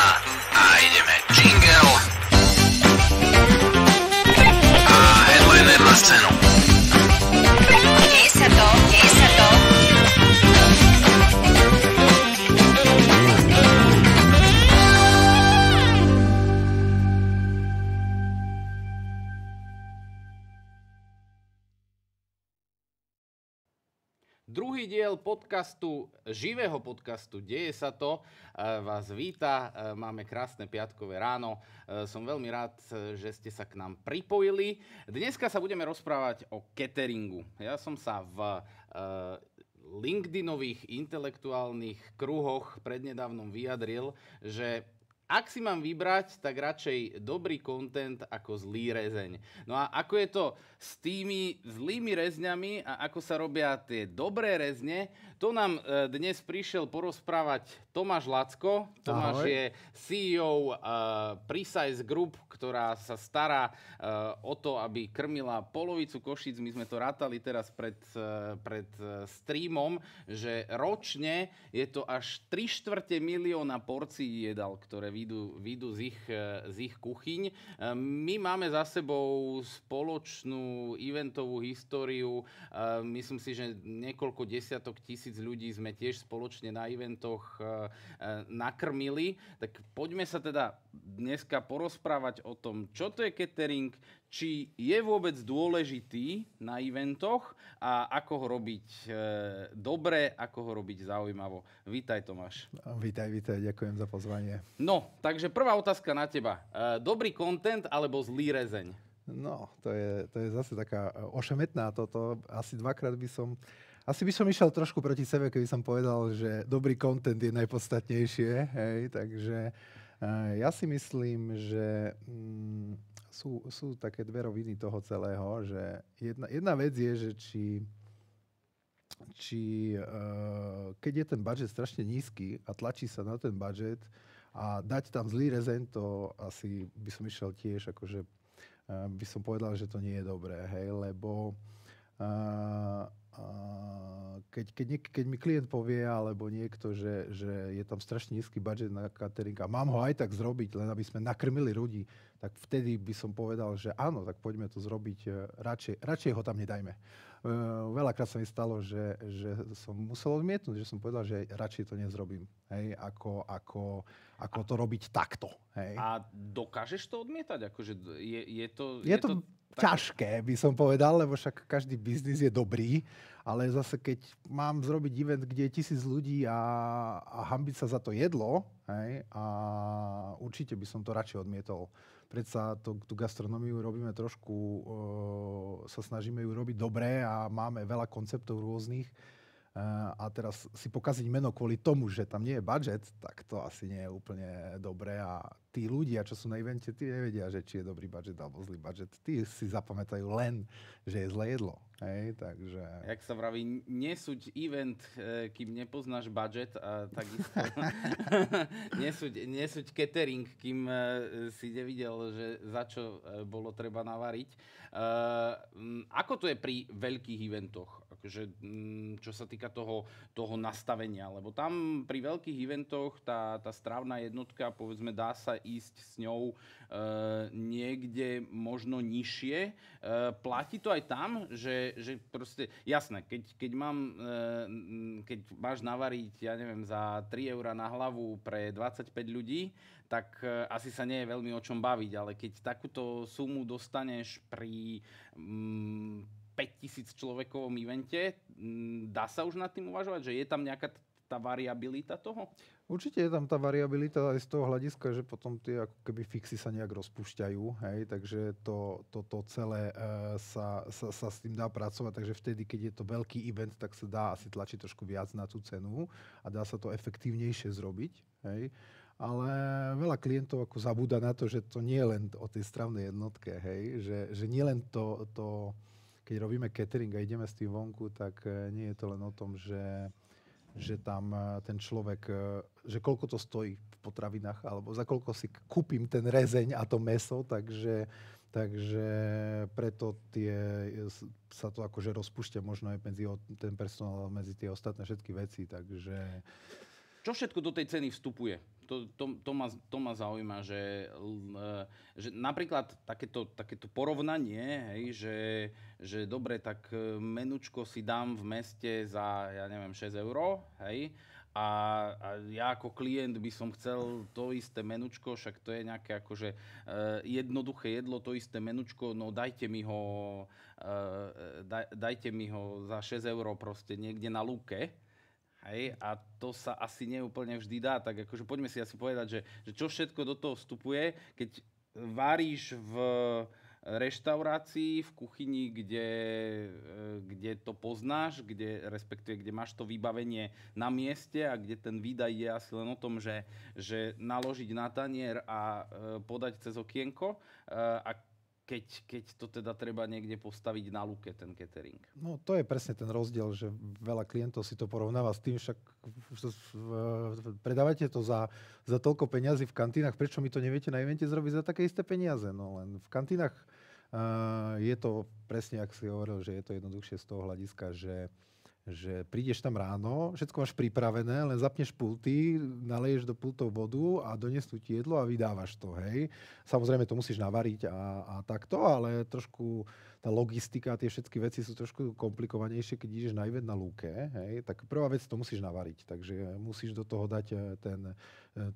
a ideme. Jingle a headliner na scénu. Deje sa to, deje sa to. Druhý diel podcastu, živého podcastu Deje sa to, vás víta. Máme krásne piatkové ráno. Som veľmi rád, že ste sa k nám pripojili. Dneska sa budeme rozprávať o cateringu. Ja som sa v LinkedInových intelektuálnych kruhoch prednedávnom vyjadril, že ak si mám vybrať, tak radšej dobrý content ako zlý rezeň. No a ako je to s tými zlými rezňami a ako sa robia tie dobré rezne, to nám dnes prišiel porozprávať Tomáš Lacko. Tomáš je CEO Precise Group, ktorá sa stará o to, aby krmila polovicu Košíc. My sme to rátali teraz pred streamom, že ročne je to až 3/4 milióna porcií jedál, ktoré výjdu z ich kuchyň. My máme za sebou spoločnú eventovú históriu. Myslím si, že niekoľko desiatok tisíc ľudí sme tiež spoločne na eventoch nakrmili. Tak poďme sa teda dneska porozprávať o tom, čo to je catering, či je vôbec dôležitý na eventoch a ako ho robiť dobre, ako ho robiť zaujímavo. Vítaj, Tomáš. Vítaj, ďakujem za pozvanie. No, takže prvá otázka na teba. Dobrý content alebo zlý rezeň? No, to je zase taká ošemetná toto. Asi dvakrát by som išiel trošku proti sebe, keby som povedal, že dobrý content je najpodstatnejšie. Hej, takže ja si myslím, že sú také dve roviny toho celého, že jedna vec je, že keď je ten budget strašne nízky a tlačí sa na ten budget a dať tam zlý rezeň, to asi by som išiel tiež, akože by som povedal, že to nie je dobré, hej, lebo keď mi klient povie, alebo niekto, že je tam strašne nízky budget na catering a mám ho aj tak zrobiť, len aby sme nakrmili ľudí, tak vtedy by som povedal, že áno, tak poďme to zrobiť, radšej ho tam nedajme. Veľakrát sa mi stalo, že som musel odmietnúť, že som povedal, že radšej to nezrobím, hej, ako to robiť takto. Hej. A dokážeš to odmietať? Akože je to ťažké, by som povedal, lebo však každý biznis je dobrý, ale zase keď mám zrobiť event, kde je 1000 ľudí a hanbiť sa za to jedlo, hej, a určite by som to radšej odmietol. Predsa tú gastronómiu robíme trošku, sa snažíme ju robiť dobre a máme veľa konceptov rôznych. A teraz si pokaziť meno kvôli tomu, že tam nie je budget, tak to asi nie je úplne dobré. A tí ľudia, čo sú na evente, tí nevedia, že či je dobrý budget alebo zlý budget. Tí si zapamätajú len, že je zlé jedlo. Hej, takže... Jak sa vraví, nesúď event, kým nepoznáš budget, a takisto nesúď catering, kým si nevidel, že za čo bolo treba navariť. Ako to je pri veľkých eventoch? Akože, čo sa týka toho nastavenia, lebo tam pri veľkých eventoch tá strávna jednotka, povedzme, dá sa ísť s ňou niekde možno nižšie. Platí to aj tam, že proste, jasné, keď máš navariť, ja neviem, za 3 € na hlavu pre 25 ľudí, tak asi sa nie je veľmi o čom baviť, ale keď takúto sumu dostaneš pri 5000 človekovom evente, dá sa už nad tým uvažovať, že je tam nejaká tá variabilita toho? Určite je tam tá variabilita aj z toho hľadiska, že potom tie ako keby fixy sa nejak rozpúšťajú, hej, takže to celé sa s tým dá pracovať, takže vtedy, keď je to veľký event, tak sa dá asi tlačiť trošku viac na tú cenu a dá sa to efektívnejšie zrobiť, hej. Ale veľa klientov ako zabúda na to, že to nie je len o tej strávnej jednotke, hej, že nie len to, keď robíme catering a ideme s tým vonku, tak nie je to len o tom, že tam ten človek, že koľko to stojí v potravinách, alebo za koľko si kúpim ten rezeň a to mäso, takže preto sa to akože rozpúšťa možno aj medzi ten personál, medzi tie ostatné všetky veci, takže... Čo všetko do tej ceny vstupuje? To ma zaujíma, že napríklad takéto porovnanie, hej, že dobre, tak menučko si dám v meste za, ja neviem, 6 €, hej, a ja ako klient by som chcel to isté menučko, však to je nejaké akože jednoduché jedlo, to isté menučko, no dajte mi ho za 6 € proste niekde na lúke. Hej, a to sa asi neúplne vždy dá, tak akože poďme si asi povedať, že čo všetko do toho vstupuje, keď varíš v reštaurácii, v kuchyni, kde to poznáš, respektíve kde máš to vybavenie na mieste a kde ten výdaj je asi len o tom, že naložiť na tanier a podať cez okienko a keď to teda treba niekde postaviť na lúke, ten catering. No to je presne ten rozdiel, že veľa klientov si to porovnáva s tým, však predávate to za toľko peňazí v kantínach, prečo mi to neviete na evente zrobiť za také isté peniaze? No len v kantínach je to presne, ak si hovoril, že je to jednoduchšie z toho hľadiska, že prídeš tam ráno, všetko máš pripravené, len zapneš pulty, naleješ do pultov vodu a donesú ti jedlo a vydávaš to, hej. Samozrejme to musíš navariť a takto, ale trošku tá logistika a tie všetky veci sú trošku komplikovanejšie, keď ideš na event na lúke, hej. Tak prvá vec to musíš navariť, takže musíš do toho dať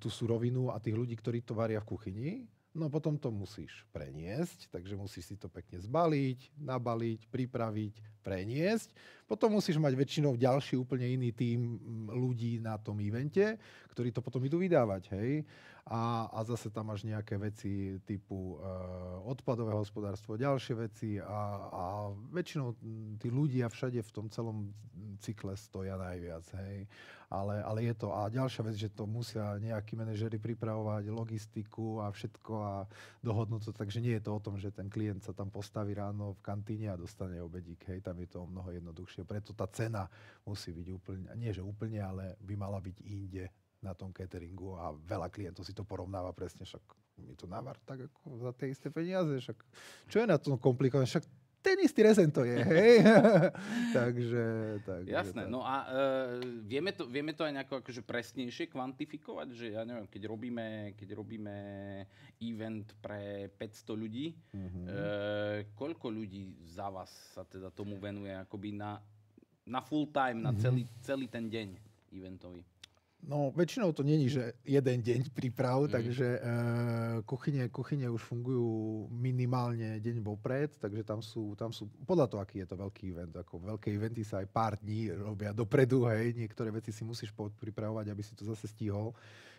tú surovinu a tých ľudí, ktorí to varia v kuchyni. No potom to musíš preniesť, takže musíš si to pekne zbaliť, nabaliť, pripraviť, preniesť. Potom musíš mať väčšinou ďalší úplne iný tím ľudí na tom evente, ktorí to potom idú vydávať, hej. A zase tam máš nejaké veci typu odpadové hospodárstvo, ďalšie veci a väčšinou tí ľudia všade v tom celom cykle stoja najviac, hej. Ale je to, a ďalšia vec, že to musia nejakí manažeri pripravovať logistiku a všetko a dohodnúť to, takže nie je to o tom, že ten klient sa tam postaví ráno v kantíne a dostane obedík, hej, tam je to o mnoho jednoduchšie. Preto tá cena musí byť úplne, nie že úplne, ale by mala byť inde na tom cateringu a veľa klientov si to porovnáva presne, však mi to navar tak ako za tie isté peniaze, však čo je na tom komplikované, však ten istý rezen to je, hej. takže jasné, tak. no a vieme to aj nejako akože presnejšie kvantifikovať, že ja neviem, keď robíme event pre 500 ľudí, koľko ľudí za vás sa teda tomu venuje akoby na full time, na celý ten deň eventový? No, väčšinou to není, že jeden deň príprav, takže kuchyne už fungujú minimálne deň vopred, takže tam sú podľa toho, aký je to veľký event. Ako veľké eventy sa aj pár dní robia dopredu, hej, niektoré veci si musíš pripravovať, aby si to zase stihol.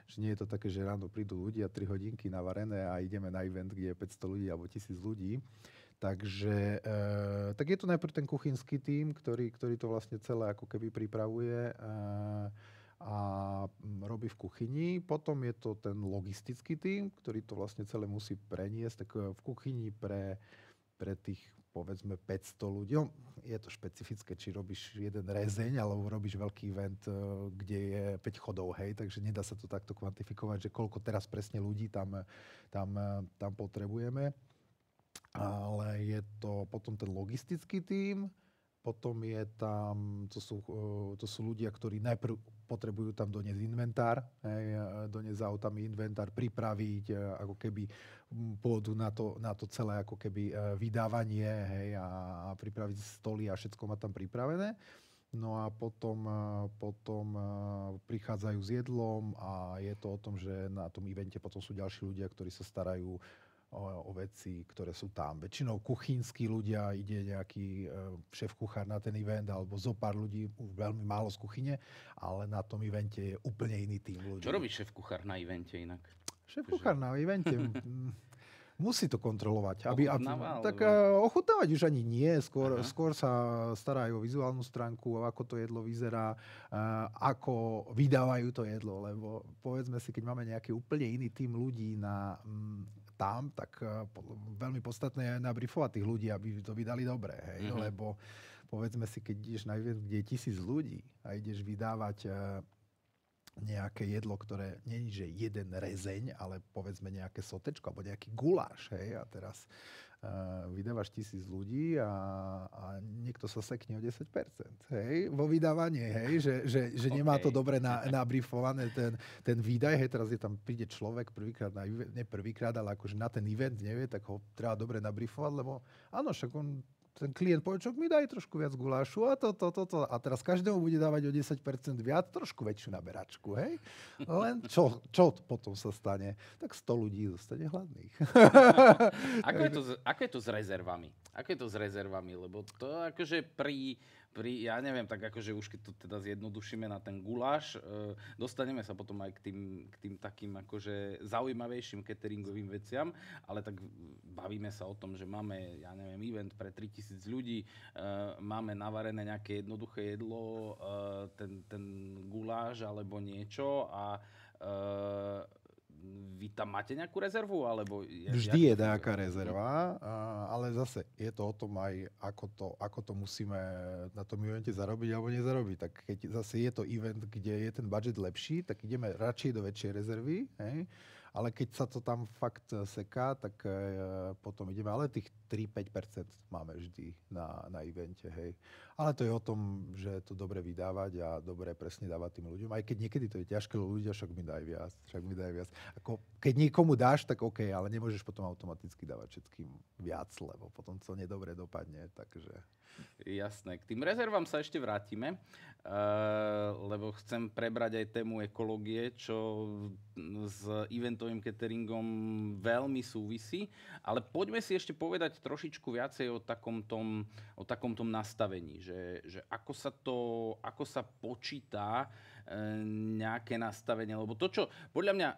Že nie je to také, že ráno prídu ľudia, 3 hodinky navarené a ideme na event, kde je 500 ľudí alebo 1000 ľudí. Takže tak je to najprv ten kuchynský tím, ktorý to vlastne celé ako keby pripravuje a robí v kuchyni. Potom je to ten logistický tím, ktorý to vlastne celé musí preniesť. Tak v kuchyni pre tých, povedzme, 500 ľudí. No, je to špecifické, či robíš jeden rezeň, alebo robíš veľký event, kde je 5 chodov, hej. Takže nedá sa to takto kvantifikovať, že koľko teraz presne ľudí tam potrebujeme. Ale je to potom ten logistický tím, potom je tam, to sú ľudia, ktorí najprv potrebujú tam doniesť inventár, doniesť autami inventár, pripraviť, ako keby pôjdu na to celé ako keby vydávanie, hej, a pripraviť stoly a všetko má tam pripravené. No a potom prichádzajú s jedlom a je to o tom, že na tom evente potom sú ďalší ľudia, ktorí sa starajú o veci, ktoré sú tam. Väčšinou kuchynskí ľudia, ide nejaký šéf-kuchár na ten event, alebo zo pár ľudí, už veľmi málo z kuchyne, ale na tom evente je úplne iný tým ľudí. Čo robí šéf-kuchár na evente inak? Šéf-kuchár na evente musí to kontrolovať. Ochutnávať? Ochutnávať už ani nie, skôr sa stará aj o vizuálnu stránku, ako to jedlo vyzerá, ako vydávajú to jedlo, lebo povedzme si, keď máme nejaký úplne iný tým ľudí tam, tak veľmi podstatné je nabrifovať tých ľudí, aby to vydali dobre, hej? Lebo povedzme si, keď ideš na event, kde je 1000 ľudí a ideš vydávať nejaké jedlo, ktoré není, že jeden rezeň, ale povedzme nejaké sotečko alebo nejaký guláš, hej, a teraz vydávaš 1000 ľudí a niekto sa sekne o 10%, hej, vo vydávaní, hej, že nemá to dobre nabrifované ten výdaj, hej, teraz príde človek prvýkrát nie prvýkrát, ale akože na ten event nevie, tak ho treba dobre nabrifovať, lebo áno, však ten klient povie, čo mi daj trošku viac gulášu a to. A teraz každému bude dávať o 10% viac, trošku väčšiu naberačku, hej? Len čo potom sa stane? Tak 100 ľudí zostane hladných. Ako je to s rezervami? Ako je to s rezervami? Lebo to akože ja neviem, tak akože už keď to teda zjednodušíme na ten guláš, dostaneme sa potom aj k tým takým akože zaujímavejším cateringovým veciam, ale tak bavíme sa o tom, že máme, ja neviem, event pre 3000 ľudí, máme navarené nejaké jednoduché jedlo, ten guláš alebo niečo a vy tam máte nejakú rezervu? Alebo vždy je nejaká rezerva, ale zase je to o tom aj, ako to musíme na tom evente zarobiť alebo nezarobiť. Tak keď zase je to event, kde je ten budget lepší, tak ideme radšej do väčšej rezervy, hej? Ale keď sa to tam fakt seká, tak potom ideme, ale tých 3-5% máme vždy na evente, hej. Ale to je o tom, že to dobre vydávať a dobre presne dávať tým ľuďom. Aj keď niekedy to je ťažké, ľudia však mi daj viac. Ako, keď niekomu dáš, tak OK, ale nemôžeš potom automaticky dávať všetkým viac, lebo potom to nedobre dopadne, takže... Jasné. K tým rezervám sa ešte vrátime, lebo chcem prebrať aj tému ekológie, čo s eventovým cateringom veľmi súvisí. Ale poďme si ešte povedať trošičku viacej o takomto nastavení, že ako sa počíta nejaké nastavenie. Lebo to, čo podľa mňa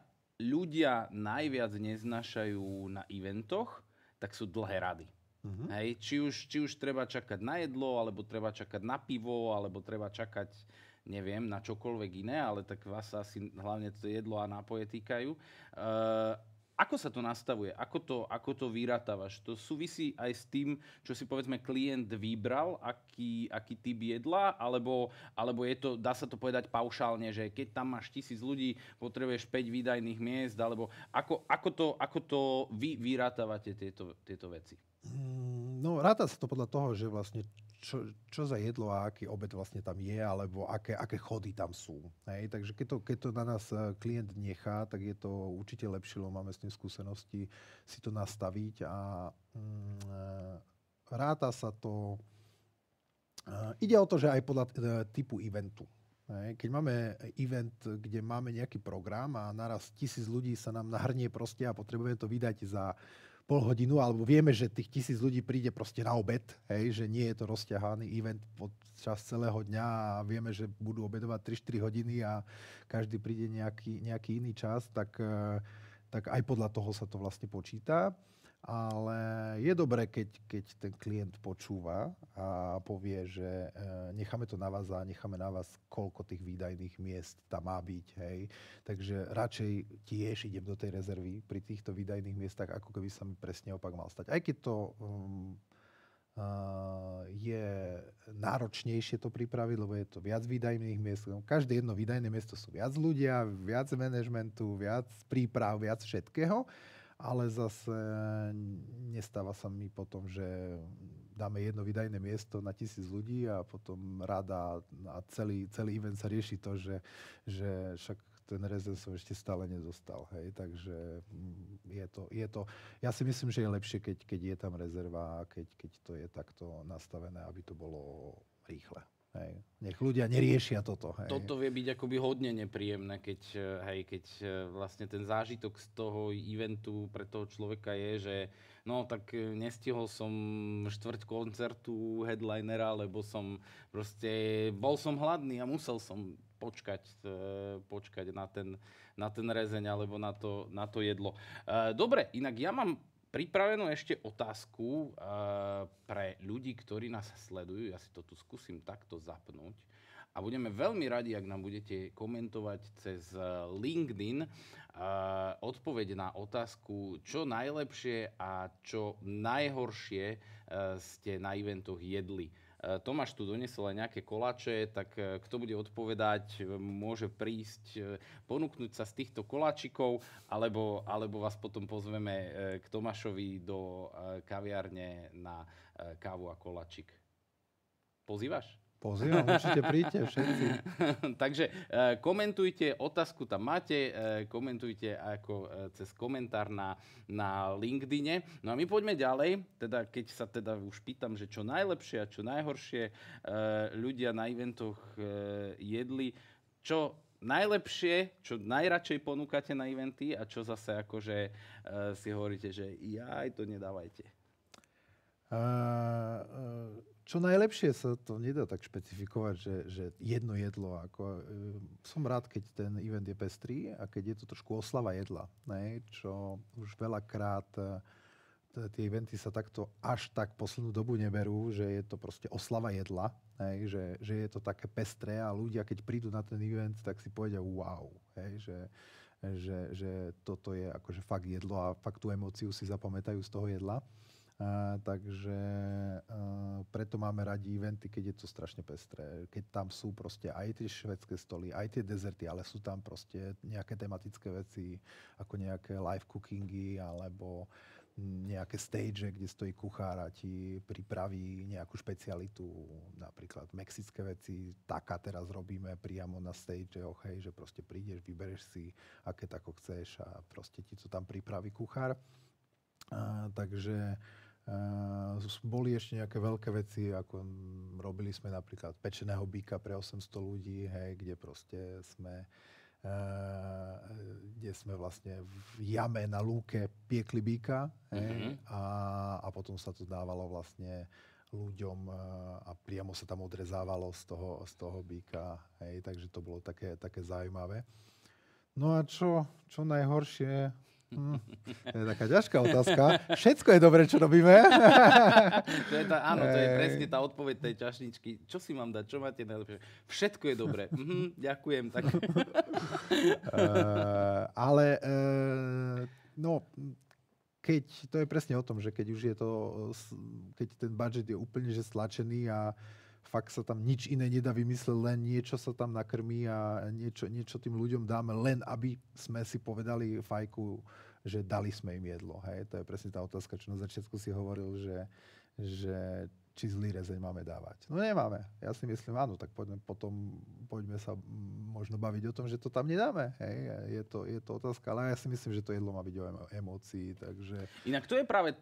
ľudia najviac neznášajú na eventoch, tak sú dlhé rady. Hej, či už treba čakať na jedlo, alebo treba čakať na pivo, alebo treba čakať, neviem, na čokoľvek iné, ale tak vás asi hlavne to jedlo a nápoje týkajú. Ako sa to nastavuje? Ako to vyratávaš? To súvisí aj s tým, čo si povedzme klient vybral, aký typ jedla, alebo je to, dá sa to povedať paušálne, že keď tam máš 1000 ľudí, potrebuješ 5 výdajných miest, alebo ako to vy vyrátavate tieto veci? No, ráta sa to podľa toho, že vlastne čo za jedlo a aký obed vlastne tam je, alebo aké chody tam sú. Hej? Takže keď to na nás klient nechá, tak je to určite lepšie, lebo máme s tým skúsenosti si to nastaviť a ráta sa to. Ide o to, že aj podľa typu eventu. Hej? Keď máme event, kde máme nejaký program a naraz 1000 ľudí sa nám nahrnie proste a potrebujeme to vydať za pol hodinu, alebo vieme, že tých 1000 ľudí príde proste na obed, hej, že nie je to rozťahaný event počas celého dňa a vieme, že budú obedovať 3-4 hodiny a každý príde nejaký iný čas, tak aj podľa toho sa to vlastne počíta. Ale je dobré, keď ten klient počúva a povie, že necháme to na vás a necháme na vás, koľko tých výdajných miest tam má byť. Hej. Takže radšej tiež idem do tej rezervy pri týchto výdajných miestach, ako keby sa mi presne opak mal stať. Aj keď to je náročnejšie to pripraviť, lebo je to viac výdajných miest. Každé jedno výdajné miesto sú viac ľudia, viac manažmentu, viac príprav, viac všetkého. Ale zase nestáva sa mi potom, že dáme jedno výdajné miesto na 1000 ľudí a potom rada a celý event sa rieši to, že však ten rezerv som ešte stále nedostal. Hej. Takže je to. Ja si myslím, že je lepšie, keď je tam rezerva a keď to je takto nastavené, aby to bolo rýchle. Hej. Nech ľudia neriešia toto. Hej. Toto vie byť akoby hodne nepríjemné, keď vlastne ten zážitok z toho eventu pre toho človeka je, že no tak nestihol som štvrť koncertu headlinera, lebo bol som hladný a musel som počkať na ten rezeň alebo na to jedlo. Dobre, inak ja mám pripravenú ešte otázku pre ľudí, ktorí nás sledujú. Ja si to tu skúsim takto zapnúť. A budeme veľmi radi, ak nám budete komentovať cez LinkedIn odpoveď na otázku, čo najlepšie a čo najhoršie ste na eventoch jedli. Tomáš tu donesol aj nejaké koláče, tak kto bude odpovedať, môže prísť, ponúknuť sa z týchto koláčikov, alebo vás potom pozveme k Tomášovi do kaviárne na kávu a koláčik. Pozývaš? Pozývam, určite príďte všetci. Takže komentujte, otázku tam máte, komentujte ako cez komentár na LinkedIne. No a my poďme ďalej, teda keď sa teda už pýtam, že čo najlepšie a čo najhoršie ľudia na eventoch jedli, čo najlepšie, čo najradšej ponúkate na eventy a čo zase akože si hovoríte, že jaj, to nedávajte. Čo najlepšie sa to nedá tak špecifikovať, že jedno jedlo. Som rád, keď ten event je pestrý a keď je to trošku oslava jedla. Ne? Čo už veľakrát tie eventy sa takto až tak poslednú dobu neberú, že je to proste oslava jedla. Ne? Že je to také pestré a ľudia, keď prídu na ten event, tak si povedia wow. Že toto je akože fakt jedlo a fakt tú emóciu si zapamätajú z toho jedla. Takže preto máme radi eventy, keď je to strašne pestré. Keď tam sú proste aj tie švédske stoly, aj tie dezerty, ale sú tam proste nejaké tematické veci, ako nejaké live cookingy, alebo nejaké stage, kde stojí kuchár a ti pripraví nejakú špecialitu, napríklad mexické veci. Taká teraz robíme priamo na stage, že proste prídeš, vybereš si, aké tako chceš a proste ti to tam pripraví kuchár. Takže boli ešte nejaké veľké veci, ako robili sme napríklad pečeného býka pre 800 ľudí, kde proste kde sme vlastne v jame na lúke piekli býka a potom sa to dávalo vlastne ľuďom a priamo sa tam odrezávalo z toho býka, takže to bolo také zaujímavé. No a čo najhoršie? To je taká ťažká otázka. Všetko je dobré, čo robíme. Áno, to je presne tá odpoveď tej čašničky. Čo si mám dať? Čo máte najlepšie? Všetko je dobré. Ďakujem. Tak. Keď to je presne o tom, že keď už je to, keď ten budget je úplne že stlačený a fakt sa tam nič iné nedá vymysleť, len niečo sa tam nakrmí a niečo tým ľuďom dáme, len aby sme si povedali fajku, že dali sme im jedlo. To je presne tá otázka, čo na začiatku si hovoril, že či zlý rezeň máme dávať. No nemáme. Ja si myslím, áno, tak poďme sa možno baviť o tom, že to tam nedáme. Je to otázka, ale ja si myslím, že to jedlo má byť o emócii, takže... Inak to je práve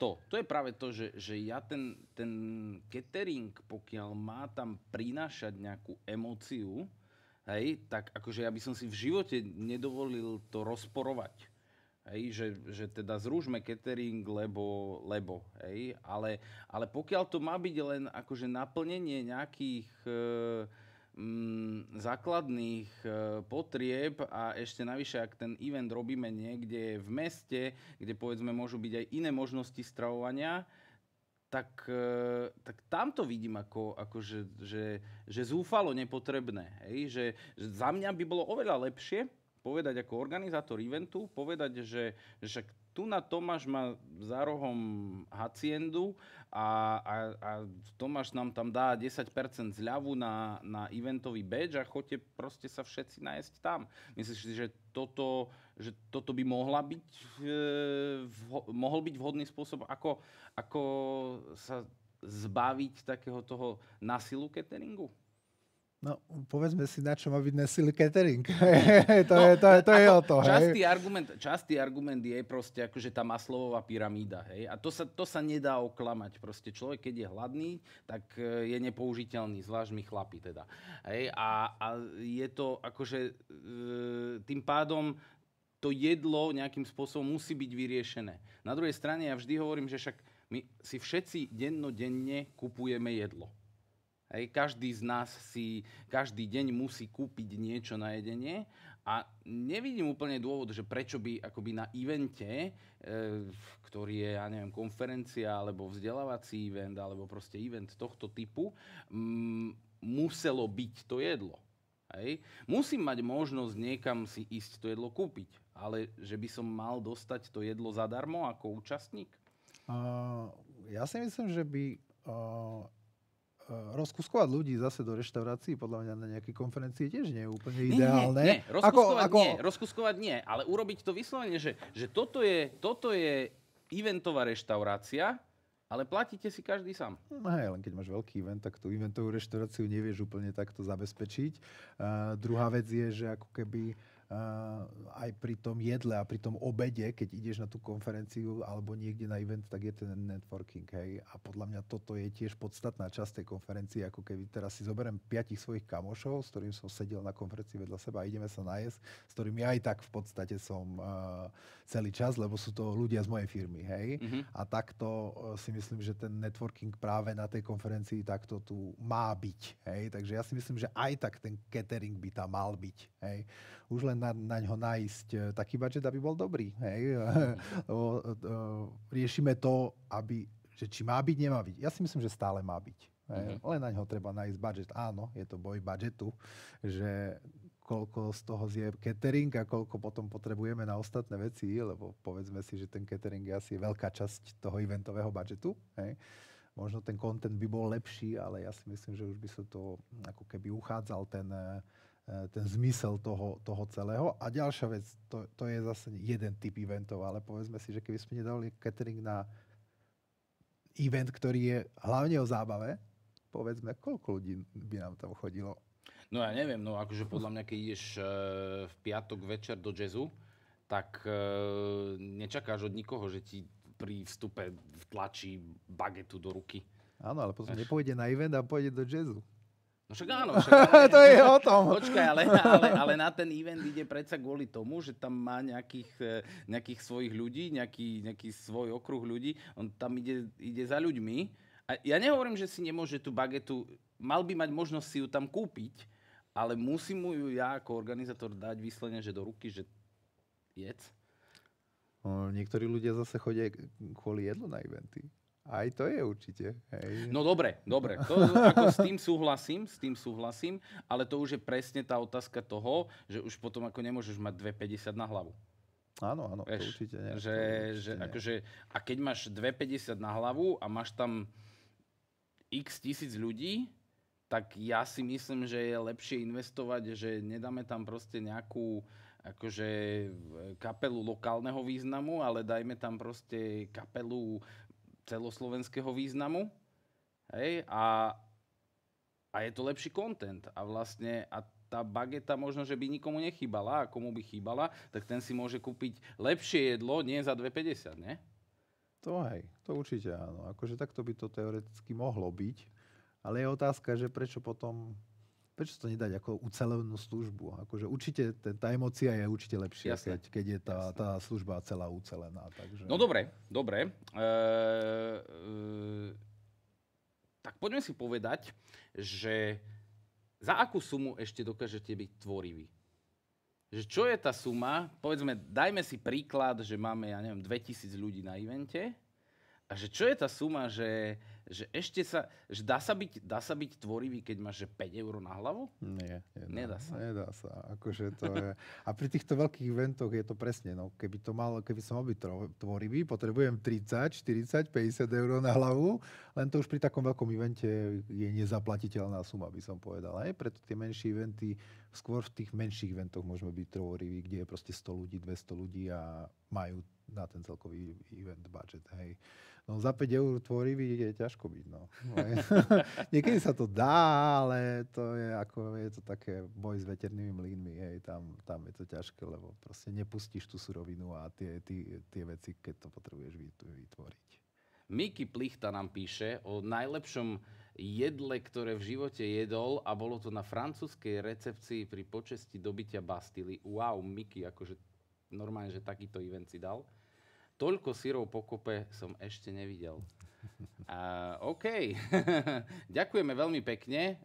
to, že ja ten catering, pokiaľ má tam prinášať nejakú emóciu, tak akože ja by som si v živote nedovolil to rozporovať. Že teda zružme catering, lebo ale pokiaľ to má byť len akože naplnenie nejakých základných potrieb a ešte navyše, ak ten event robíme niekde v meste, kde povedzme môžu byť aj iné možnosti stravovania, tak tam to vidím že zúfalo nepotrebné. Že za mňa by bolo oveľa lepšie povedať ako organizátor eventu, povedať, že však tu na Tomáš má za rohom haciendu a Tomáš nám tam dá 10% zľavu na eventový badge a choďte proste sa všetci nájsť tam. Myslíš si, že toto by mohol byť vhodný spôsob, ako sa zbaviť takého toho násilu cateringu? No, povedzme si, na čo má byť nesilný catering. to je o to. Častý argument je proste akože tá Maslowová pyramída. A to sa nedá oklamať. Proste človek, keď je hladný, tak je nepoužiteľný, zvlášť my chlapi teda. A je to akože tým pádom to jedlo nejakým spôsobom musí byť vyriešené. Na druhej strane ja vždy hovorím, že však my si všetci dennodenne kupujeme jedlo. Každý z nás si každý deň musí kúpiť niečo na jedenie a nevidím úplne dôvod, že prečo by akoby na evente, ktorý je, ja neviem, konferencia alebo vzdelávací event alebo proste event tohto typu, muselo byť to jedlo. Musím mať možnosť niekam si ísť to jedlo kúpiť, ale že by som mal dostať to jedlo zadarmo ako účastník? Ja si myslím, že by rozkuskovať ľudí zase do reštaurácií, podľa mňa na nejakej konferencii tiež nie je úplne Nie, ideálne. rozkuskovať nie, ale urobiť to vyslovene, že toto je eventová reštaurácia, ale platíte si každý sám. No hej, len keď máš veľký event, tak tú eventovú reštauráciu nevieš úplne takto zabezpečiť. Druhá vec je, že ako keby aj pri tom jedle a pri tom obede, keď ideš na tú konferenciu alebo niekde na event, tak je ten networking. Hej. A podľa mňa toto je tiež podstatná časť tej konferencie, ako keby teraz si zoberiem 5 svojich kamošov, s ktorým som sedel na konferencii vedľa seba a ideme sa najesť, s ktorými aj tak v podstate som celý čas, lebo sú to ľudia z mojej firmy. Hej. A takto si myslím, že ten networking práve na tej konferencii takto tu má byť. Hej. Takže ja si myslím, že aj tak ten catering by tam mal byť. Hej. Už len na ňo nájsť taký budget, aby bol dobrý. Hej. Riešime to, že či má byť, nemá byť. Ja si myslím, že stále má byť. Hej. Len na ňo treba nájsť budget. Áno, je to boj budgetu, že koľko z toho zje catering a koľko potom potrebujeme na ostatné veci, lebo povedzme si, že ten catering je asi veľká časť toho eventového budžetu. Hej. Možno ten content by bol lepší, ale ja si myslím, že už by sa to ako keby uchádzal ten zmysel toho celého. A ďalšia vec, to je zase jeden typ eventov, ale povedzme si, že keby sme nedali catering na event, ktorý je hlavne o zábave, povedzme, koľko ľudí by nám tam chodilo? No ja neviem, no akože podľa mňa, keď ideš v piatok večer do jazzu, tak nečakáš od nikoho, že ti pri vstupe vtlačí bagetu do ruky. Áno, ale potom nepôjde na event a pôjde do jazzu. No však áno. To je o tom. Počkaj, ale na ten event ide predsa kvôli tomu, že tam má nejakých svojich ľudí, nejaký svoj okruh ľudí. On tam ide za ľuďmi. A ja nehovorím, že si nemôže tú bagetu, mal by mať možnosť si ju tam kúpiť, ale musím mu ju ja ako organizátor dať vyslovene, že do ruky, že jedz. Niektorí ľudia zase chodia kvôli jedlu na eventy. Aj to je určite. Hej. No dobre. To, ako s tým súhlasím, ale to už je presne tá otázka toho, že už potom ako nemôžeš mať 2,50 na hlavu. Áno, to určite nie. Akože, a keď máš 2,50 na hlavu a máš tam x tisíc ľudí, tak ja si myslím, že je lepšie investovať, že nedáme tam proste nejakú akože kapelu lokálneho významu, ale dajme tam proste kapelu celoslovenského významu. Hej? A je to lepší content. A vlastne tá bageta možno, že by nikomu nechýbala, a komu by chýbala, tak ten si môže kúpiť lepšie jedlo, nie za 2,50, nie? To určite áno. Akože takto by to teoreticky mohlo byť. Ale je otázka, že prečo to nedať ako ucelenú službu. Akože určite tá emócia je určite lepšia, keď je tá služba celá ucelená. Takže... No dobre. Tak poďme si povedať, že za akú sumu ešte dokážete byť tvoriví? Že čo je tá suma? Povedzme, dajme si príklad, že máme, 2000 ľudí na evente. A že čo je tá suma, že ešte že dá sa byť tvorivý, keď máš 5 eur na hlavu? Nie. Nedá sa. Akože to je... A pri týchto veľkých eventoch je to presne. No, keby som mal byť tvorivý, potrebujem 30, 40, 50 eur na hlavu, len to už pri takom veľkom evente je nezaplatiteľná suma, by som povedal. Aj preto tie menšie eventy, skôr v tých menších eventoch môžeme byť tvoriví, kde je proste 100 ľudí, 200 ľudí a majú na ten celkový event budget. Hej. No za 5 eur tvorivý je ťažko byť. No. Niekedy sa to dá, ale je to také boj s veternými mlynmi. Hej. Tam je to ťažké, lebo proste nepustíš tú surovinu a tie veci, keď to potrebuješ vytvoriť. Miky Plichta nám píše o najlepšom jedle, ktoré v živote jedol a bolo to na francúzskej recepcii pri počesti dobytia Bastily. Wow, Miky, akože normálne, že takýto event si dal. Toľko syrov po kope som ešte nevidel. OK. Ďakujeme veľmi pekne.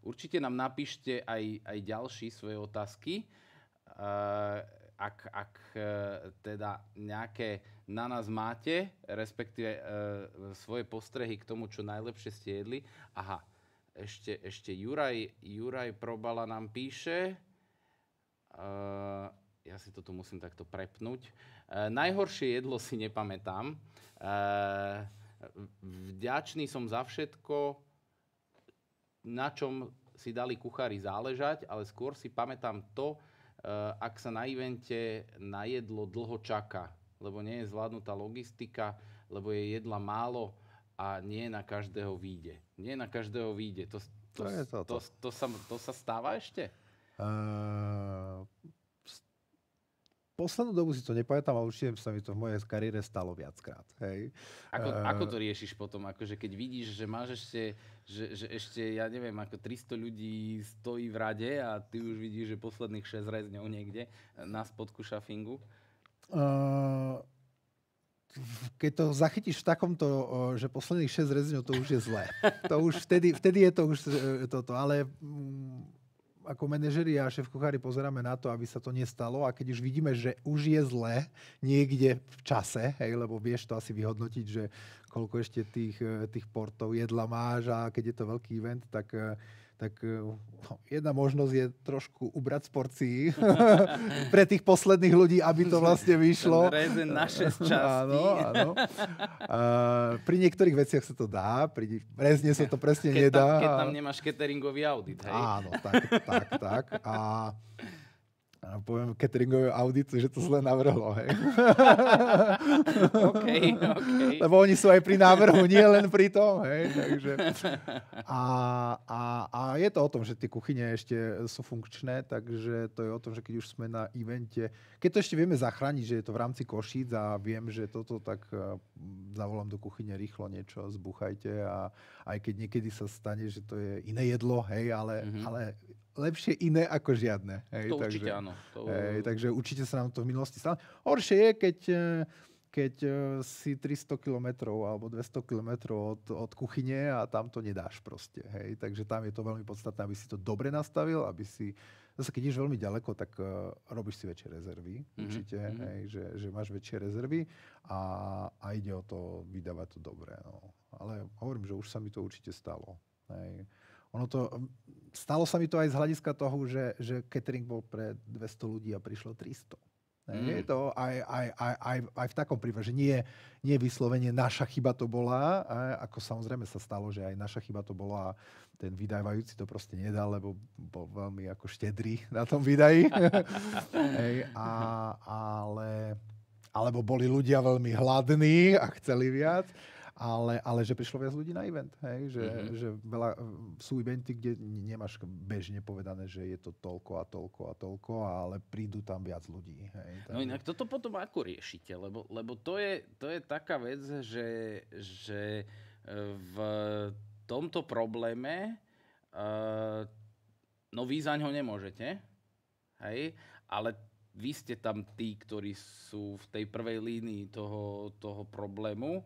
Určite nám napíšte aj ďalší svoje otázky. Ak teda nejaké na nás máte, respektíve svoje postrehy k tomu, čo najlepšie ste jedli. Aha, ešte Juraj Probala nám píše. Ja si to tu musím takto prepnúť. Najhoršie jedlo si nepamätám. vďačný som za všetko, na čom si dali kuchári záležať, ale skôr si pamätám to, ak sa na evente na jedlo dlho čaká, lebo nie je zvládnutá logistika, lebo je jedla málo a nie na každého výjde. Nie na každého výjde. To sa stáva ešte? Poslednú dobu si to nepamätám, ale určite sa mi to v mojej kariére stalo viackrát. Hej. Ako to riešiš potom? Akože keď vidíš, že máš ešte, ja neviem, ako 300 ľudí stojí v rade a ty už vidíš, že posledných 6 rezňov niekde na spodku šafingu? Keď to zachytíš v takomto, že posledných 6 rezňov, to už je zlé. To už vtedy je to už toto, ale ako manažeri a šéf-kuchári pozeráme na to, aby sa to nestalo a keď už vidíme, že už je zle niekde v čase, hej, lebo vieš to asi vyhodnotiť, že koľko ešte tých portov jedla máš a keď je to veľký event, tak jedna možnosť je trošku ubrať z porcií pre tých posledných ľudí, aby to vlastne vyšlo. Rezen na 6 častí. Áno. Pri niektorých veciach sa to dá, pri rezne sa to presne nedá. Keď tam nemáš cateringový audit, hej? Áno, tak. A poviem cateringový audit, že to zle navrhlo, hej. Okay. Lebo oni sú aj pri návrhu, nie len pri tom, hej. Takže. A je to o tom, že tie kuchyne ešte sú funkčné, takže to je o tom, že keď už sme na evente, keď to ešte vieme zachrániť, že je to v rámci Košíc a viem, že toto tak zavolám do kuchyne rýchlo niečo, zbuchajte a aj keď niekedy sa stane, že to je iné jedlo, hej, ale lepšie iné ako žiadne. Hej, to určite áno. Hej, takže určite sa nám to v minulosti stalo. Horšie je, keď si 300 kilometrov alebo 200 kilometrov od kuchyne a tam to nedáš proste. Hej. Takže tam je to veľmi podstatné, aby si to dobre nastavil, aby si... Zase keď ideš veľmi ďaleko, tak robíš si väčšie rezervy. Určite, hej, že máš väčšie rezervy a ide o to vydávať to dobre. No. Ale hovorím, že už sa mi to určite stalo. Hej. Stalo sa mi to aj z hľadiska toho, že catering bol pre 200 ľudí a prišlo 300. Je to aj v takom prípade, že nie vyslovene naša chyba to bola, ako samozrejme sa stalo, že aj naša chyba to bola a ten vydávajúci to proste nedal, lebo bol veľmi ako štedrý na tom výdaji. Alebo boli ľudia veľmi hladní a chceli viac. Ale že prišlo viac ľudí na event. Hej? Že veľa, sú eventy, kde nemáš bežne povedané, že je to toľko a toľko a toľko, ale prídu tam viac ľudí. Hej? No inak toto potom ako riešite? Lebo to je taká vec, že v tomto probléme no vy zaňho nemôžete, hej? Ale vy ste tam tí, ktorí sú v tej prvej línii toho problému.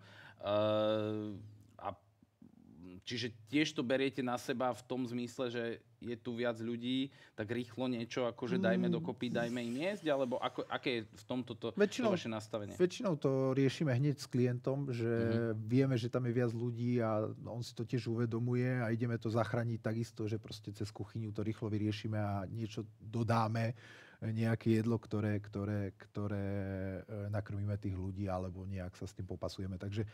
Čiže tiež to beriete na seba v tom zmysle, že je tu viac ľudí, tak rýchlo niečo akože dajme dokopy, dajme im jesť, alebo aké je v tomto to vaše nastavenie? Väčšinou to riešime hneď s klientom, že vieme, že tam je viac ľudí a on si to tiež uvedomuje a ideme to zachrániť takisto, že proste cez kuchyňu to rýchlo vyriešime a niečo dodáme, nejaké jedlo, ktoré nakrmíme tých ľudí alebo nejak sa s tým popasujeme. Takže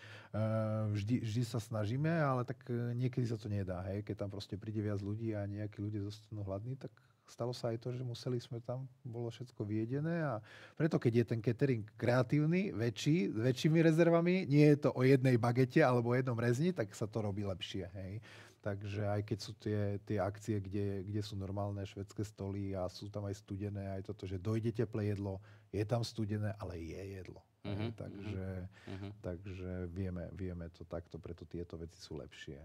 vždy sa snažíme, ale tak niekedy sa to nedá. Hej? Keď tam proste príde viac ľudí a nejakí ľudia zostanú hladní, tak stalo sa aj to, že museli sme tam, bolo všetko vyjedené a preto, keď je ten catering kreatívny, väčší, s väčšími rezervami, nie je to o jednej bagete alebo o jednom rezni, tak sa to robí lepšie. Hej? Takže aj keď sú tie akcie, kde sú normálne švédske stoly a sú tam aj studené, aj toto, že dojde teplé jedlo, je tam studené, ale je jedlo. Takže vieme to takto, preto tieto veci sú lepšie.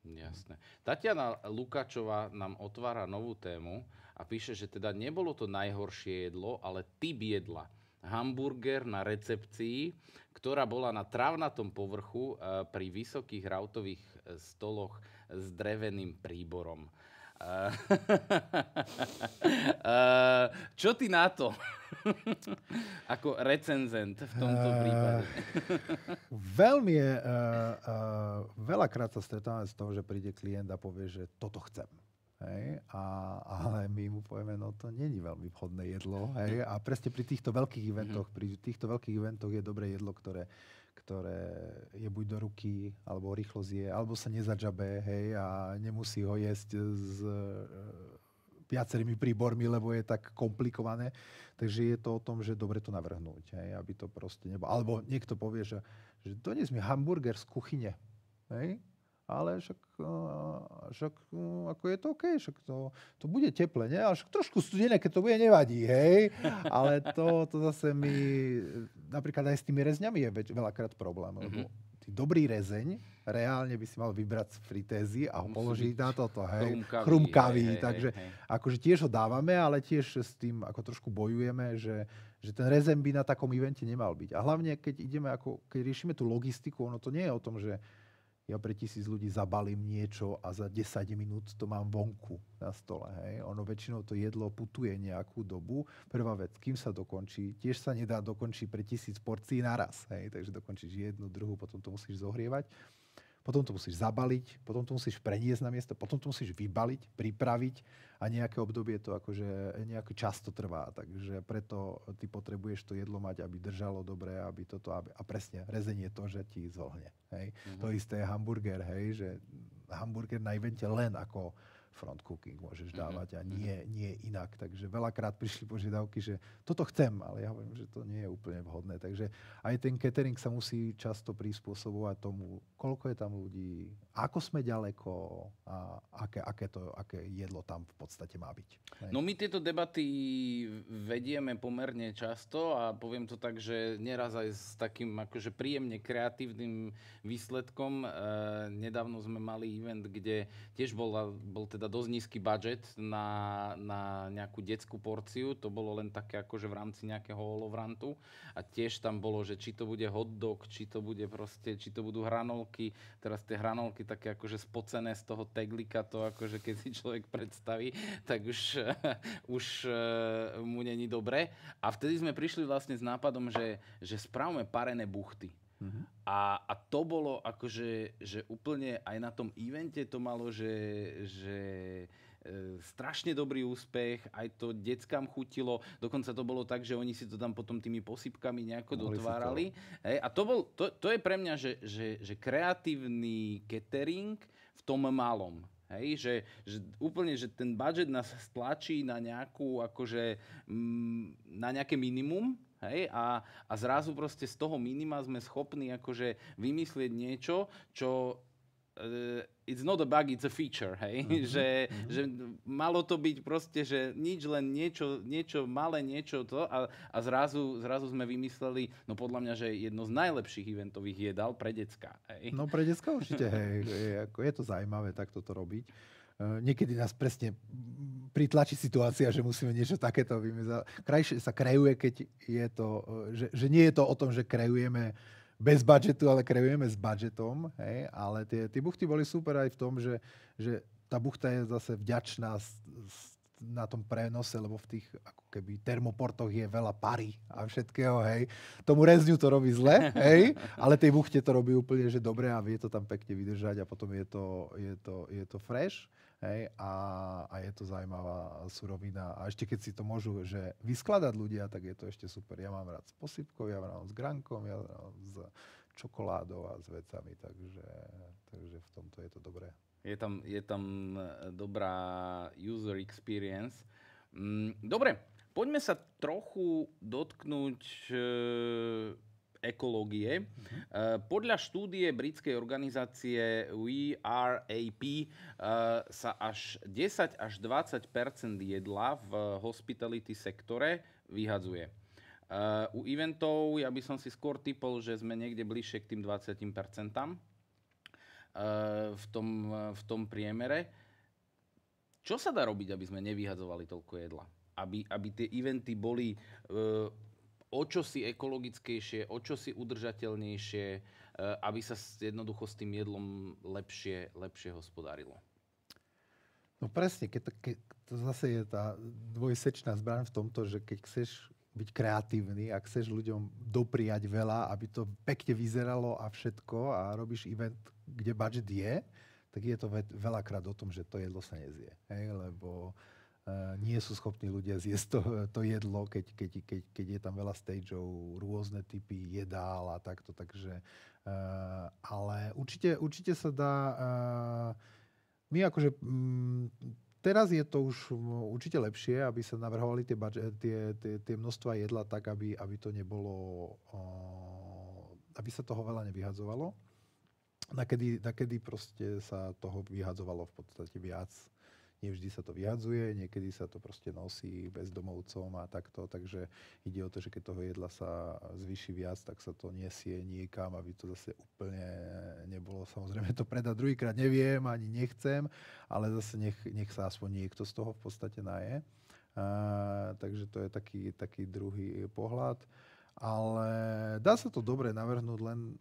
Jasné. Tatiana Lukáčová nám otvára novú tému a píše, že teda nebolo to najhoršie jedlo, ale typ jedla. Hamburger na recepcii, ktorá bola na trávnatom povrchu pri vysokých rautových stoloch s dreveným príborom. Čo ty na to? Ako recenzent v tomto prípade. Veľmi je... veľakrát sa stretávame z toho, že príde klient a povie, že toto chcem. Hej, ale my mu povieme, no to není veľmi vhodné jedlo. Hej, a presne pri týchto veľkých eventoch je dobré jedlo, ktoré je buď do ruky, alebo rýchlo zje, alebo sa nezadžabe, hej, a nemusí ho jesť s viacerými príbormi, lebo je tak komplikované. Takže je to o tom, že dobre to navrhnúť, hej, aby to proste nebolo. Alebo niekto povie, že dones mi hamburger z kuchyne, hej, ale však ako je to OK, však to bude teple, nie? Ale však trošku studené, keď to bude, nevadí, hej? Ale to zase mi, napríklad aj s tými rezňami je veľakrát problém, lebo dobrý rezeň reálne by si mal vybrať z fritézy a ho položiť na toto, hej? Chrumkavý, takže akože tiež ho dávame, ale tiež s tým ako trošku bojujeme, že ten rezeň by na takom evente nemal byť. A hlavne, keď riešime tú logistiku, ono to nie je o tom, že ja pre 1000 ľudí zabalím niečo a za 10 minút to mám vonku na stole. Hej. Ono väčšinou to jedlo putuje nejakú dobu. Prvá vec, kým sa dokončí, tiež sa nedá dokončiť pre 1000 porcií naraz. Hej. Takže dokončíš jednu, druhú, potom to musíš zohrievať. Potom to musíš zabaliť, potom to musíš preniesť na miesto, potom to musíš vybaliť, pripraviť a nejaké obdobie to akože nejaký čas to trvá. Takže preto ty potrebuješ to jedlo mať, aby držalo dobre, a presne, rezeň je to, že ti zohne. Hej. To isté je hamburger, hej, že hamburger na evente len ako front cooking môžeš dávať a nie inak. Takže veľakrát prišli požiadavky, že toto chcem, ale ja hovorím, že to nie je úplne vhodné. Takže aj ten catering sa musí často prispôsobovať tomu, koľko je tam ľudí, ako sme ďaleko a aké jedlo tam v podstate má byť. Hej. No my tieto debaty vedieme pomerne často a poviem to tak, že neraz aj s takým akože príjemne kreatívnym výsledkom. Nedávno sme mali event, kde tiež bol teda dosť nízky budget na nejakú detskú porciu. To bolo len také akože v rámci nejakého holovrantu. A tiež tam bolo, že či to bude hot dog, či to budú hranolky. Teraz tie hranolky také akože spocené z toho teglika, to akože keď si človek predstaví, tak už mu není dobre. A vtedy sme prišli vlastne s nápadom, že spravme parené buchty. A to bolo akože, že úplne aj na tom evente to malo, že strašne dobrý úspech, aj to deckám chutilo, dokonca to bolo tak, že oni si to tam potom tými posypkami nejako dotvárali. Hej, a to je pre mňa, že kreatívny catering v tom malom. Hej, že úplne, že ten budget nás stlačí na nejakú, akože, na nejaké minimum, hej, a zrazu proste z toho minima sme schopní akože vymyslieť niečo, čo it's not a bug, it's a feature, hej, že malo to byť proste, že nič, len niečo malé, niečo to a zrazu sme vymysleli, no podľa mňa, že jedno z najlepších eventových jedál pre decka. Hej. No pre decka určite, hej, je to zaujímavé takto to robiť. Niekedy nás presne pritlačí situácia, že musíme niečo takéto vymyslieť. Krajšie sa kreuje, keď je to, že nie je to o tom, že kreujeme bez budžetu, ale kreujeme s budžetom. Hej? Ale tie buchty boli super aj v tom, že tá buchta je zase vďačná na tom prenose, lebo v tých ako keby termoportoch je veľa pary a všetkého, hej. Tomu rezňu to robí zle, hej, ale tej buchte to robí úplne, že dobre a vie to tam pekne vydržať a potom je to fresh, hej, a je to zaujímavá surovina. A ešte keď si to môžu že vyskladať ľudia, tak je to ešte super. Ja mám rád s posypkou, ja mám rád s grankom, ja mám rád s čokoládou a s vecami, takže v tomto je to dobré. Je tam dobrá user experience. Dobre, poďme sa trochu dotknúť ekológie. Podľa štúdie britskej organizácie WRAP sa až 10 až 20% jedla v hospitality sektore vyhadzuje. U eventov ja by som si skôr tipol, že sme niekde bližšie k tým 20%. V tom priemere. Čo sa dá robiť, aby sme nevyhadzovali toľko jedla? Aby tie eventy boli o čosi ekologickejšie, o čosi udržateľnejšie, aby sa jednoducho s tým jedlom lepšie hospodárilo? No presne, keď to zase je tá dvojsečná zbraň v tomto, že keď chceš byť kreatívny a chceš ľuďom dopriať veľa, aby to pekne vyzeralo a všetko a robíš event, kde budget je, tak tak je to veľakrát o tom, že to jedlo sa nezie. Hej? Lebo nie sú schopní ľudia zjesť to jedlo, keď je tam veľa stageov, rôzne typy jedál a takto. Takže, ale určite sa dá... My akože... Teraz je to už určite lepšie, aby sa navrhovali tie množstva jedla tak, aby to nebolo... aby sa toho veľa nevyhadzovalo. Nakedy proste sa toho vyhadzovalo v podstate viac. Nevždy sa to vyhadzuje, niekedy sa to proste nosí bezdomovcom a takto, takže ide o to, že keď toho jedla sa zvýši viac, tak sa to nesie niekam, aby to zase úplne nebolo. Samozrejme to predať druhýkrát neviem, ani nechcem, ale zase nech sa aspoň niekto z toho v podstate naje. Takže to je taký druhý pohľad. Ale dá sa to dobre navrhnúť, len...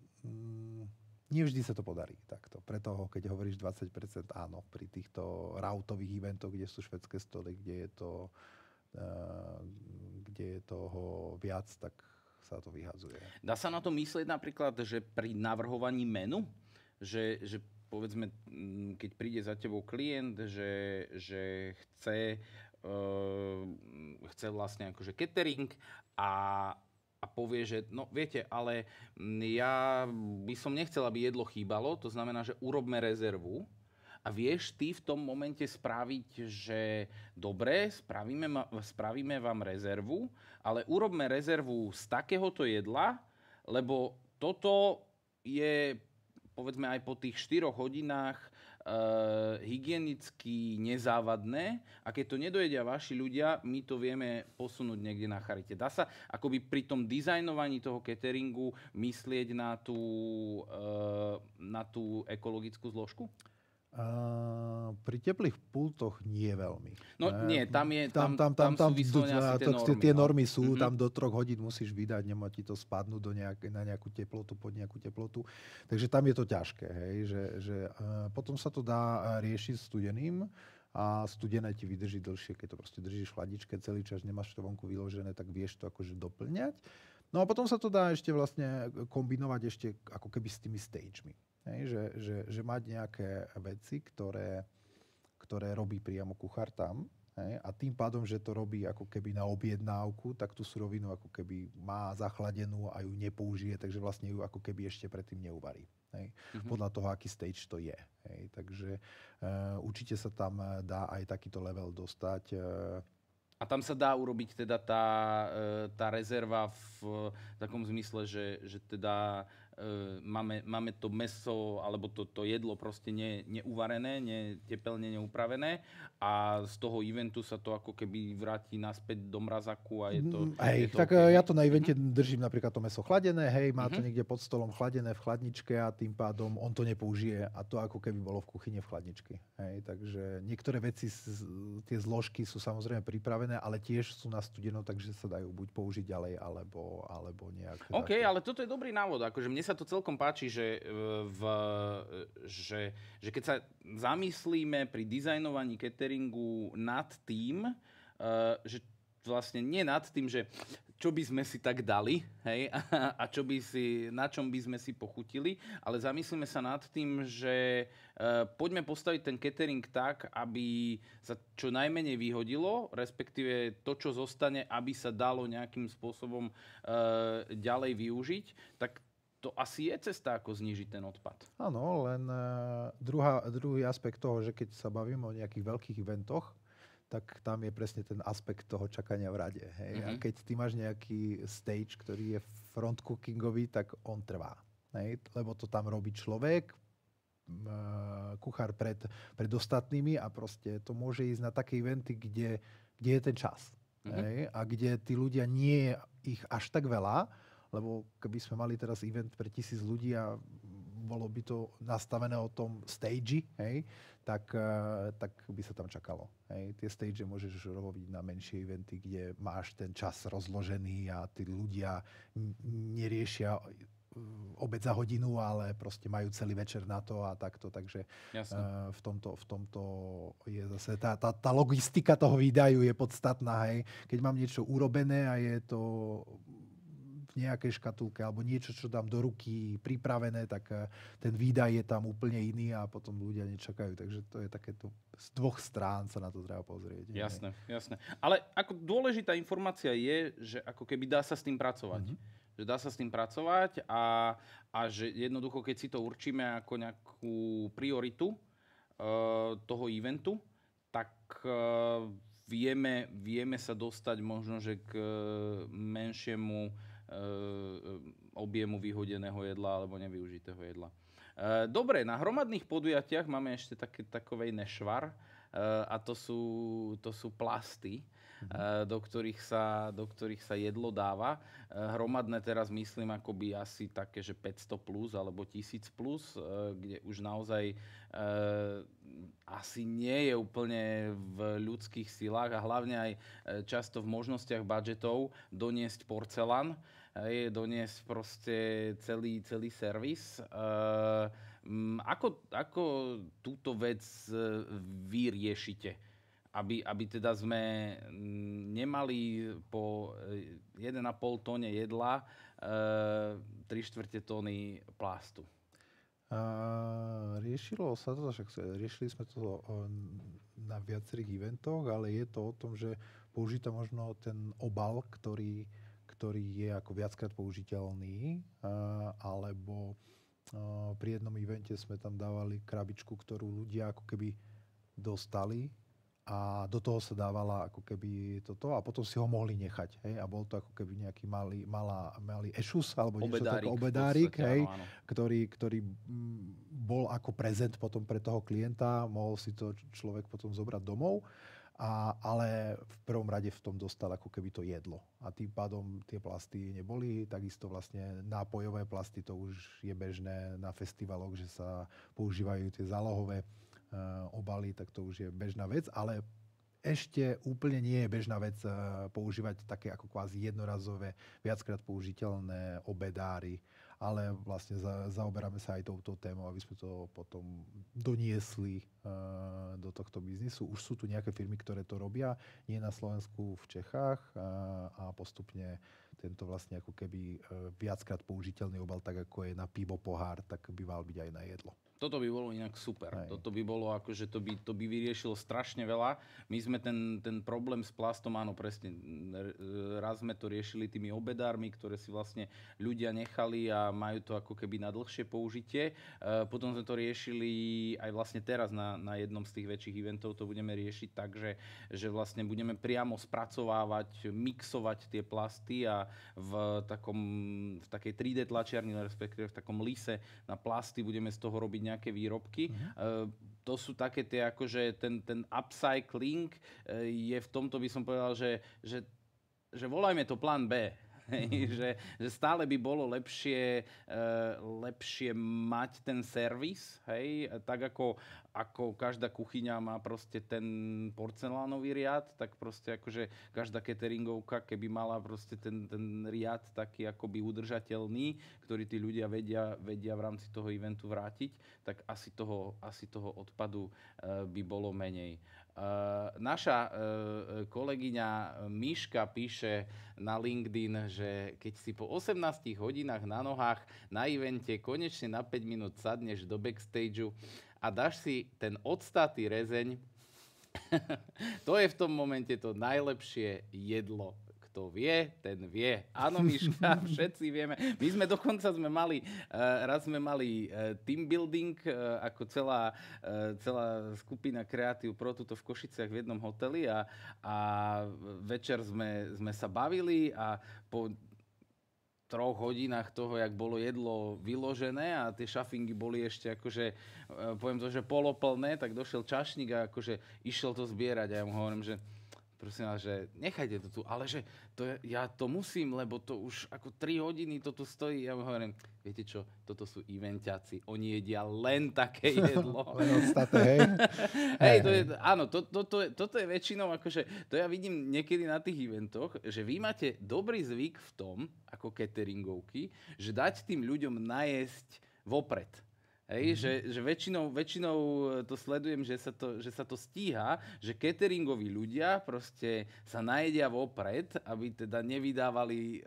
nevždy sa to podarí takto. Preto, keď hovoríš 20%, áno, pri týchto rautových eventoch, kde sú švédske stoly, kde je toho viac, tak sa to vyhadzuje. Dá sa na to myslieť napríklad, že pri navrhovaní menu, že povedzme, keď príde za tebou klient, že chce vlastne akože catering a povie, že no viete, ale ja by som nechcel, aby jedlo chýbalo, to znamená, že urobme rezervu a vieš ty v tom momente spraviť, že dobre, spravíme vám rezervu, ale urobme rezervu z takéhoto jedla, lebo toto je povedzme aj po tých 4 hodinách hygienicky nezávadné a keď to nedojedia vaši ľudia, my to vieme posunúť niekde na charite. Dá sa akoby pri tom dizajnovaní toho cateringu myslieť na tú ekologickú zložku? Pri teplých pultoch nie veľmi. No nie, tam sú vyslovené asi tie normy. Tie normy sú, tam do 3 hodín musíš vydať, nemá ti to spadnúť na nejakú teplotu, pod nejakú teplotu. Takže tam je to ťažké, hej, že potom sa to dá riešiť studeným a studené ti vydrží dlhšie, keď to proste držíš v chladničke celý čas, nemáš to vonku vyložené, tak vieš to akože doplňať. No a potom sa to dá ešte vlastne kombinovať ešte ako keby s tými stagemi. Hej, že mať nejaké veci, ktoré robí priamo kuchár tam, hej, a tým pádom, že to robí ako keby na objednávku, tak tú surovinu ako keby má zachladenú a ju nepoužije, takže vlastne ju ako keby ešte predtým neuvarí. Hej, podľa toho, aký stage to je. Hej, takže určite sa tam dá aj takýto level dostať. A tam sa dá urobiť teda tá rezerva v takom zmysle, že teda máme to mäso alebo to jedlo proste neuvarené, tepelne neupravené a z toho eventu sa to ako keby vráti naspäť do mrazaku a je to... Tak okay. Ja to na evente držím napríklad to mäso chladené, hej, má to niekde pod stolom chladené v chladničke a tým pádom on to nepoužije a to ako keby bolo v kuchyni v chladničke. Hej, takže niektoré veci, tie zložky sú samozrejme pripravené, ale tiež sú na studeno, takže sa dajú buď použiť ďalej, alebo nejak... OK, ale toto je dobrý návod. Akože mne sa to celkom páči, že keď sa zamyslíme pri dizajnovaní cateringu nad tým, že vlastne nie nad tým, že čo by sme si tak dali, hej, a na čom by sme si pochutili, ale zamyslíme sa nad tým, že poďme postaviť ten catering tak, aby sa čo najmenej vyhodilo, respektíve to, čo zostane, aby sa dalo nejakým spôsobom ďalej využiť, tak to asi je cesta, ako znížiť ten odpad. Áno, len druhý aspekt toho, že keď sa bavíme o nejakých veľkých eventoch, tak tam je presne ten aspekt toho čakania v rade. Hej? A keď ty máš nejaký stage, ktorý je front cookingový, tak on trvá. Hej? Lebo to tam robí človek, kuchár pred ostatnými a proste to môže ísť na také eventy, kde je ten čas. Hej? A kde tí ľudia nie je ich až tak veľa, lebo keby sme mali teraz event pre 1000 ľudí a bolo by to nastavené o tom stage, hej, tak by sa tam čakalo. Hej. Tie stage môžeš robiť na menšie eventy, kde máš ten čas rozložený a tí ľudia neriešia obed za hodinu, ale proste majú celý večer na to a takto. Takže v tomto je zase tá logistika toho výdaju je podstatná. Hej. Keď mám niečo urobené a je to nejakej škatulke alebo niečo, čo dám do ruky pripravené, tak ten výdaj je tam úplne iný a potom ľudia nečakajú. Takže to je takéto z dvoch strán sa na to treba pozrieť. Jasné. Ale ako dôležitá informácia je, že ako keby dá sa s tým pracovať. Že dá sa s tým pracovať a že jednoducho, keď si to určíme ako nejakú prioritu toho eventu, tak vieme sa dostať možno, že k menšiemu objemu vyhodeného jedla alebo nevyužitého jedla. Dobre, na hromadných podujatiach máme ešte takovej nešvar a to sú plasty, do ktorých sa jedlo dáva. Hromadné teraz myslím akoby asi také, že 500 plus alebo 1000 plus, kde už naozaj asi nie je úplne v ľudských silách a hlavne aj často v možnostiach budžetov doniesť porcelán, doniesť proste celý servis. Ako túto vec vy riešite? Aby teda sme nemali po 1,5 tóne jedla 3/4 tóny plastu. Riešili sme to na viacerých eventoch, ale je to o tom, že použíta možno ten obal, ktorý je ako viackrát použiteľný, alebo pri jednom evente sme tam dávali krabičku, ktorú ľudia ako keby dostali a do toho sa dávala ako keby toto a potom si ho mohli nechať. Hej? A bol to ako keby nejaký malý ešus alebo niečo také, obedárik, hej? Áno. Ktorý bol ako prezent potom pre toho klienta, mohol si to človek potom zobrať domov, ale v prvom rade v tom dostal ako keby to jedlo. A tým pádom tie plasty neboli, takisto vlastne nápojové plasty, to už je bežné na festivaloch, že sa používajú tie zálohové obaly, tak to už je bežná vec, ale ešte úplne nie je bežná vec používať také ako kvázi jednorazové, viackrát použiteľné obedáry, ale vlastne zaoberáme sa aj touto témou, aby sme to potom doniesli do tohto biznisu. Už sú tu nejaké firmy, ktoré to robia, nie na Slovensku, v Čechách a postupne tento vlastne ako keby viackrát použiteľný obal, tak ako je na pivo pohár, tak by mal byť aj na jedlo. Toto by bolo inak super. Aj. Toto by bolo akože to by vyriešilo strašne veľa. My sme ten problém s plastom, áno, presne, raz sme to riešili tými obedármi, ktoré si vlastne ľudia nechali a majú to ako keby na dlhšie použitie. Potom sme to riešili aj vlastne teraz na jednom z tých väčších eventov to budeme riešiť tak, že vlastne budeme priamo spracovávať, mixovať tie plasty a v takej 3D tlačiarni, respektíve v takom lise na plasty budeme z toho robiť nejaké výrobky. To sú také tie, akože ten upcycling je v tomto, by som povedal, že volajme to plán B. Že stále by bolo lepšie mať ten servis, hej, tak ako každá kuchyňa má proste ten porcelánový riad, tak proste akože každá cateringovka, keby mala proste ten riad taký akoby udržateľný, ktorý tí ľudia vedia v rámci toho eventu vrátiť, tak asi toho odpadu by bolo menej. Naša kolegyňa Miška píše na LinkedIn, že keď si po 18 hodinách na nohách na evente konečne na 5 minút sadneš do backstageu a dáš si ten octatý rezeň, to je v tom momente to najlepšie jedlo. Kto vie, ten vie. Áno, Miška, všetci vieme. My sme dokonca raz sme mali team building, ako celá skupina Creative Pro tuto v Košiciach v jednom hoteli a večer sme sa bavili a po 3 hodinách toho, jak bolo jedlo vyložené a tie šafingy boli ešte akože, poviem to, že poloplné, tak došiel čašník a akože išiel to zbierať a ja mu hovorím, že prosím vás, že nechajte to tu, ale že ja to musím, lebo to už ako 3 hodiny to tu stojí. Ja mu hovorím, viete čo, toto sú eventiaci, oni jedia len také jedlo. Len odstaté, hej? Hej, áno, toto je väčšinou, akože, to ja vidím niekedy na tých eventoch, že vy máte dobrý zvyk v tom, ako cateringovky, že dať tým ľuďom najesť vopred. Hej, že väčšinou to sledujem, že sa to stíha, že cateringoví ľudia proste sa najedia vopred, aby teda nevydávali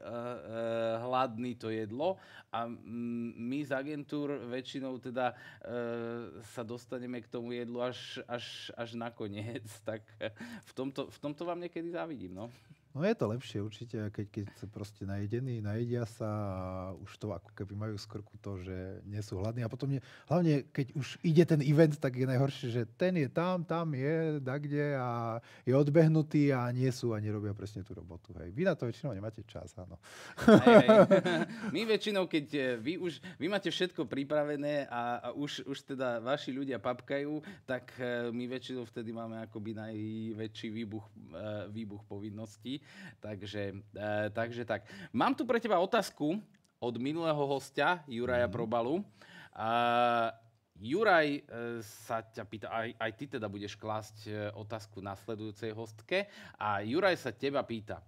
hladný to jedlo a my z agentúr väčšinou teda sa dostaneme k tomu jedlu až nakoniec, tak v tomto vám niekedy závidím, no. No je to lepšie určite, keď sú proste najedení, najedia sa a už to ako keby majú skrku to, že nie sú hladní. A potom hlavne keď už ide ten event, tak je najhoršie, že ten je tam je, dakde a je odbehnutý a nie sú a nerobia presne tú robotu. Hej. Vy na to väčšinou nemáte čas, áno. Hej. My väčšinou, keď vy máte všetko pripravené a už teda vaši ľudia papkajú, tak my väčšinou vtedy máme akoby najväčší výbuch povinností. Takže tak. Mám tu pre teba otázku od minulého hostia, Juraja Probalu. Juraj sa ťa pýta, aj ty teda budeš klásť otázku nasledujúcej hostke. A Juraj sa teba pýta.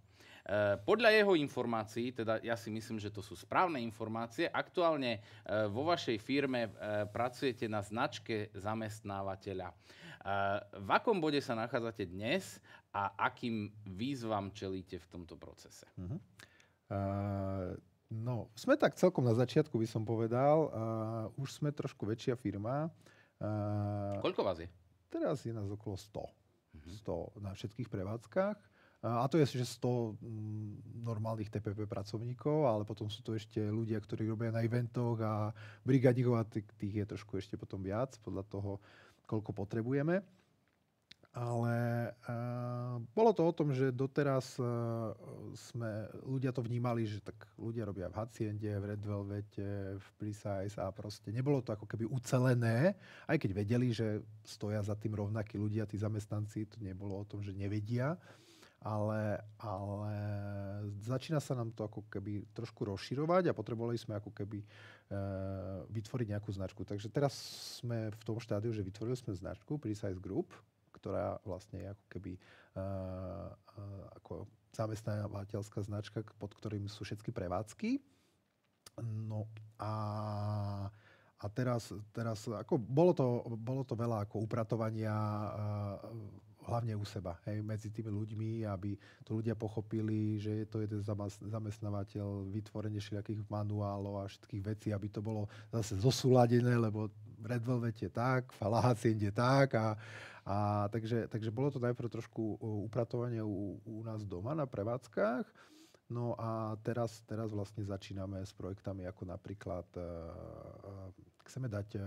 Podľa jeho informácií, teda ja si myslím, že to sú správne informácie, aktuálne vo vašej firme pracujete na značke zamestnávateľa. V akom bode sa nachádzate dnes a akým výzvam čelíte v tomto procese? No, sme tak celkom na začiatku, by som povedal. Už sme trošku väčšia firma. Koľko vás je? Teraz je nás okolo 100. 100 na všetkých prevádzkach. A to je, že 100 normálnych TPP pracovníkov, ale potom sú to ešte ľudia, ktorí robia na eventoch a brigadíkov a tých je trošku ešte potom viac, podľa toho, koľko potrebujeme. Ale bolo to o tom, že doteraz ľudia to vnímali, že tak ľudia robia v Haciende, v Red Velvete, v Precise a proste nebolo to ako keby ucelené, aj keď vedeli, že stoja za tým rovnakí ľudia, tí zamestnanci, to nebolo o tom, že nevedia. Ale začína sa nám to ako keby trošku rozširovať a potrebovali sme ako keby vytvoriť nejakú značku. Takže teraz sme v tom štádiu, že vytvorili sme značku Precise Group, ktorá vlastne je ako keby ako zamestnávateľská značka, pod ktorým sú všetky prevádzky. No a teraz ako bolo to veľa ako upratovania hlavne u seba, hej, medzi tými ľuďmi, aby to ľudia pochopili, že je to jeden zamestnávateľ, vytvorenie všelijakých manuálov a všetkých vecí, aby to bolo zase zosúladené, lebo Red Velvet je tak, v Haciende tak a takže bolo to najprv trošku upratovanie u nás doma na prevádzkach. No a teraz vlastne začíname s projektami ako napríklad chceme dať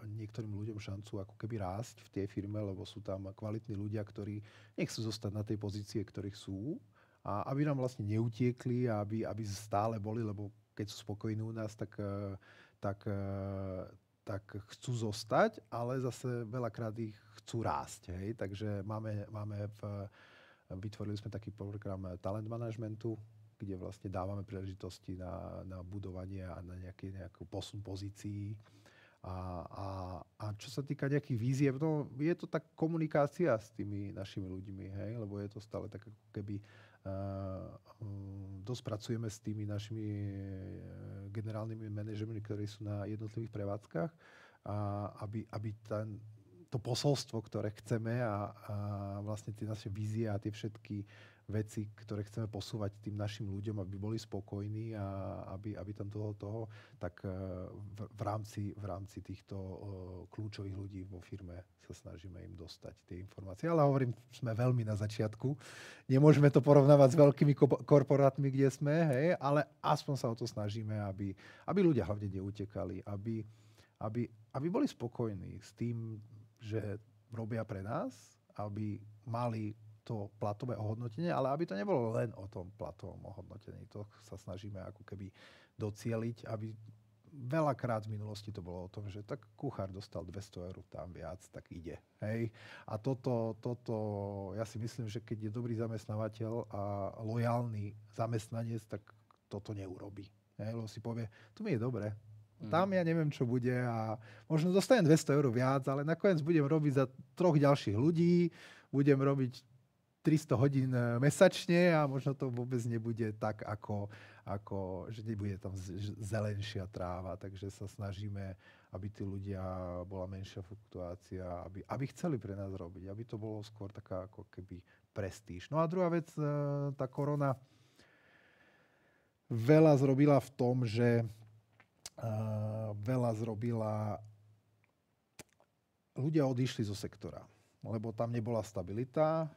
niektorým ľuďom šancu ako keby rásť v tej firme, lebo sú tam kvalitní ľudia, ktorí nechcú zostať na tej pozície, ktorých sú a aby nám vlastne neutiekli a aby stále boli, lebo keď sú spokojní u nás, tak chcú zostať, ale zase veľakrát ich chcú rásť. Hej? Takže vytvorili sme taký program talent managementu, kde vlastne dávame príležitosti na budovanie a na nejakú posun pozícií. A čo sa týka nejakých víziev, no je to tak komunikácia s tými našimi ľuďmi, hej? Lebo je to stále tak ako keby dosť pracujeme s tými našimi generálnymi manažermi, ktorí sú na jednotlivých prevádzkach, aby to posolstvo, ktoré chceme a vlastne tie naše vízie a tie všetky veci, ktoré chceme posúvať tým našim ľuďom, aby boli spokojní a aby tam toho tak v rámci týchto kľúčových ľudí vo firme sa snažíme im dostať tie informácie. Ale hovorím, sme veľmi na začiatku. Nemôžeme to porovnávať s veľkými korporátmi, kde sme, hej, ale aspoň sa o to snažíme, aby ľudia hlavne neutekali, aby boli spokojní s tým, že robia pre nás, aby mali to platové ohodnotenie, ale aby to nebolo len o tom platovom ohodnotení. To sa snažíme ako keby docieliť, aby veľakrát v minulosti to bolo o tom, že tak kuchár dostal 200 eur, tam viac, tak ide. Hej? A toto, ja si myslím, že keď je dobrý zamestnávateľ a lojálny zamestnanec, tak toto neurobí. Hej? Lebo si povie, tu mi je dobre, tam ja neviem, čo bude a možno dostanem 200 eur viac, ale nakoniec budem robiť za 3 ďalších ľudí, budem robiť 300 hodín mesačne a možno to vôbec nebude tak, ako že nebude tam zelenšia tráva. Takže sa snažíme, aby tí ľudia bola menšia fluktuácia, aby chceli pre nás robiť, aby to bolo skôr taká ako keby prestíž. No a druhá vec, tá korona veľa zrobila v tom, že ľudia odišli zo sektora, lebo tam nebola stabilita,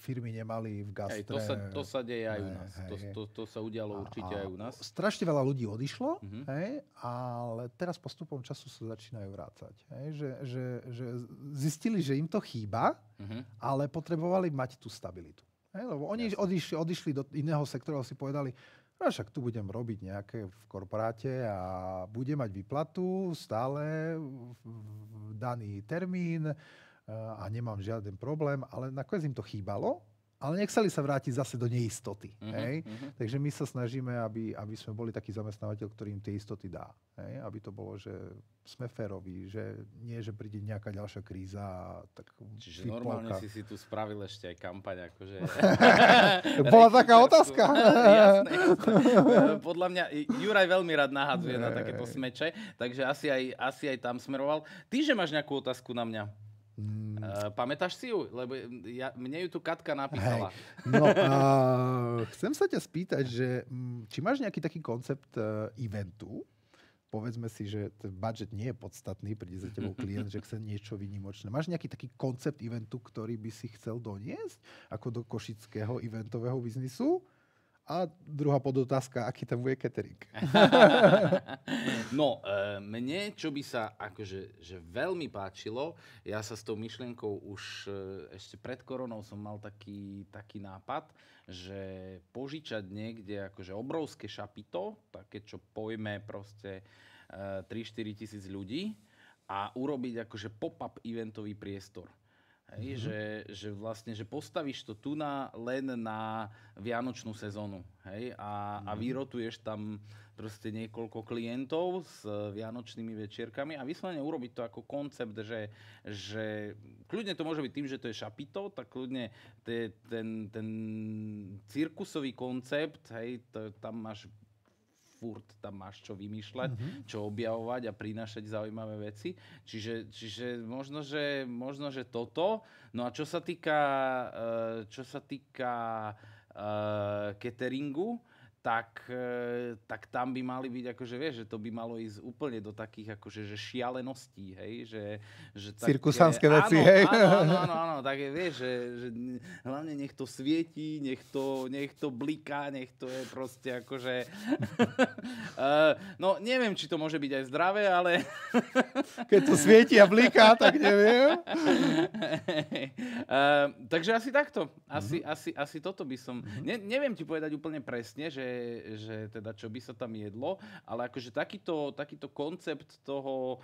firmy nemali v gastre. To sa deje aj u nás. To sa udialo určite aj u nás. Strašne veľa ľudí odišlo, ale teraz postupom času sa začínajú vrácať. Že zistili, že im to chýba, ale potrebovali mať tú stabilitu. Lebo oni odišli do iného sektora a si povedali, však tu budem robiť nejaké v korporáte a budem mať výplatu stále v daný termín, a nemám žiaden problém, ale nakoniec im to chýbalo, ale nechceli sa vrátiť zase do neistoty. Takže my sa snažíme, aby sme boli taký zamestnávateľ, ktorý im tie istoty dá. Aby to bolo, že sme féroví, že nie, že príde nejaká ďalšia kríza. Tak čiže normálne si tu spravil ešte aj kampaň. Akože... Bola taká otázka. Jasné. Podľa mňa Juraj veľmi rád nahadzuje na takéto smeče, takže asi aj tam smeroval. Ty, že máš nejakú otázku na mňa? Pamätáš si ju? Lebo mne ju tu Katka napísala. No, chcem sa ťa spýtať, že či máš nejaký taký koncept eventu? Povedzme si, že ten budget nie je podstatný, príde za tebou klient, že chce niečo výnimočné. Máš nejaký taký koncept eventu, ktorý by si chcel doniesť ako do košického eventového biznisu? A druhá podotázka, aký tam bude catering? No, mne, čo by sa akože že veľmi páčilo, ja sa s tou myšlienkou už ešte pred koronou som mal taký nápad, že požičať niekde akože obrovské šapito, také, čo pojme proste 3-4 tisíc ľudí a urobiť akože pop-up eventový priestor. Že vlastne, že postavíš to tu len na vianočnú sezónu. A vyrotuješ tam proste niekoľko klientov s vianočnými večierkami a vyslovene urobiť to ako koncept, že kľudne to môže byť tým, že to je šapito, tak kľudne ten cirkusový koncept, tam máš tam máš čo vymýšľať, čo objavovať a prinášať zaujímavé veci. Čiže možno, že toto. No a čo sa týka cateringu, tak tam by mali byť, akože vieš, že to by malo ísť úplne do takých akože že šialeností, že cirkusánske veci, hej? Áno, tak vieš, že hlavne nech to svietí, nech to bliká, nech to je proste akože... no, neviem, či to môže byť aj zdravé, ale... Keď to svietí a bliká, tak neviem. Takže asi takto. Asi toto by som... Neviem ti povedať úplne presne, že teda čo by sa tam jedlo, ale akože takýto koncept toho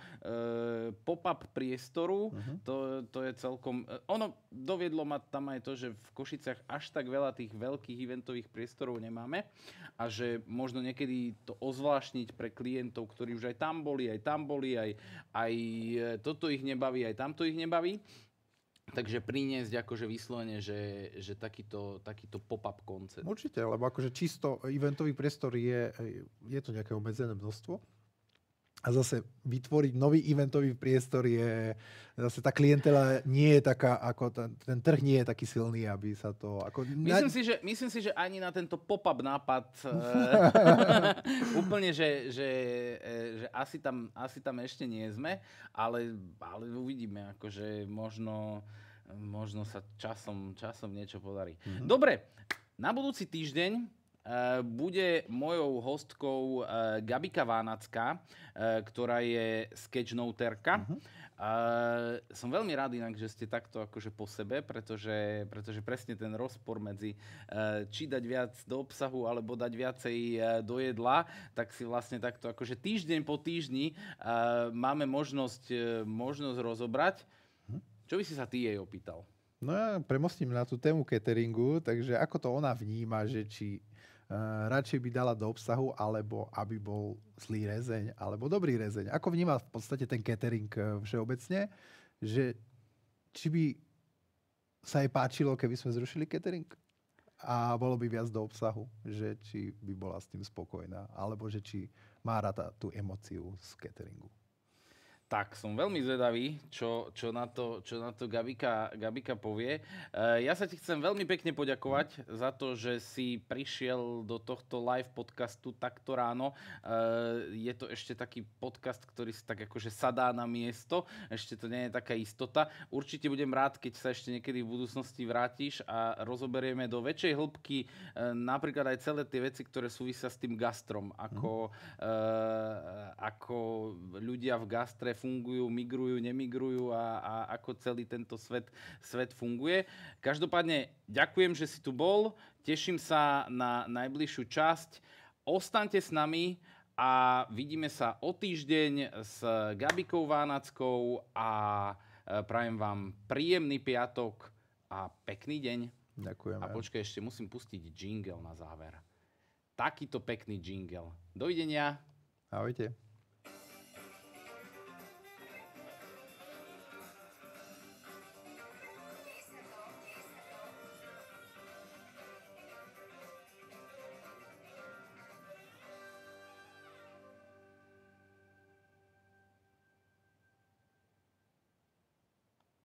pop-up priestoru, to je celkom... Ono doviedlo ma tam aj to, že v Košiciach až tak veľa tých veľkých eventových priestorov nemáme a že možno niekedy to ozvláštniť pre klientov, ktorí už aj tam boli, aj toto ich nebaví, aj tamto ich nebaví. Takže priniesť akože vyslovene, že takýto pop-up koncept. Určite, lebo akože čisto eventový priestor je to nejaké obmedzené množstvo. A zase vytvoriť nový eventový priestor je... Zase tá klientela nie je taká, ako ten trh nie je taký silný, aby sa to... Myslím si, že ani na tento pop-up nápad úplne, že asi tam ešte nie sme, ale uvidíme, akože možno sa časom niečo podarí. Dobre, na budúci týždeň bude mojou hostkou Gabika Vánacká, ktorá je sketchnoterka. Som veľmi rád inak, že ste takto akože po sebe, pretože presne ten rozpor medzi či dať viac do obsahu alebo dať viacej do jedla, tak si vlastne takto akože týždeň po týždni máme možnosť rozobrať. Čo by si sa ty jej opýtal? No ja premostím na tú tému cateringu, takže ako to ona vníma, že či radšej by dala do obsahu, alebo aby bol zlý rezeň, alebo dobrý rezeň. Ako vníma v podstate ten catering všeobecne, že či by sa jej páčilo, keby sme zrušili catering? A bolo by viac do obsahu, že či by bola s tým spokojná, alebo že či má rada tú emóciu z cateringu. Tak, som veľmi zvedavý, čo na to Gabika povie. Ja sa ti chcem veľmi pekne poďakovať za to, že si prišiel do tohto live podcastu takto ráno. Je to ešte taký podcast, ktorý si tak akože sadá na miesto. Ešte to nie je taká istota. Určite budem rád, keď sa ešte niekedy v budúcnosti vrátiš a rozoberieme do väčšej hĺbky napríklad aj celé tie veci, ktoré súvisia s tým gastrom. Ako ľudia v gastre fungujú, migrujú, nemigrujú a ako celý tento svet funguje. Každopádne ďakujem, že si tu bol. Teším sa na najbližšiu časť. Ostaňte s nami a vidíme sa o týždeň s Gabikou Vánackou a prajem vám príjemný piatok a pekný deň. Ďakujem. A počkaj, ešte musím pustiť jingle na záver. Takýto pekný jingle. Dovidenia. Ahojte.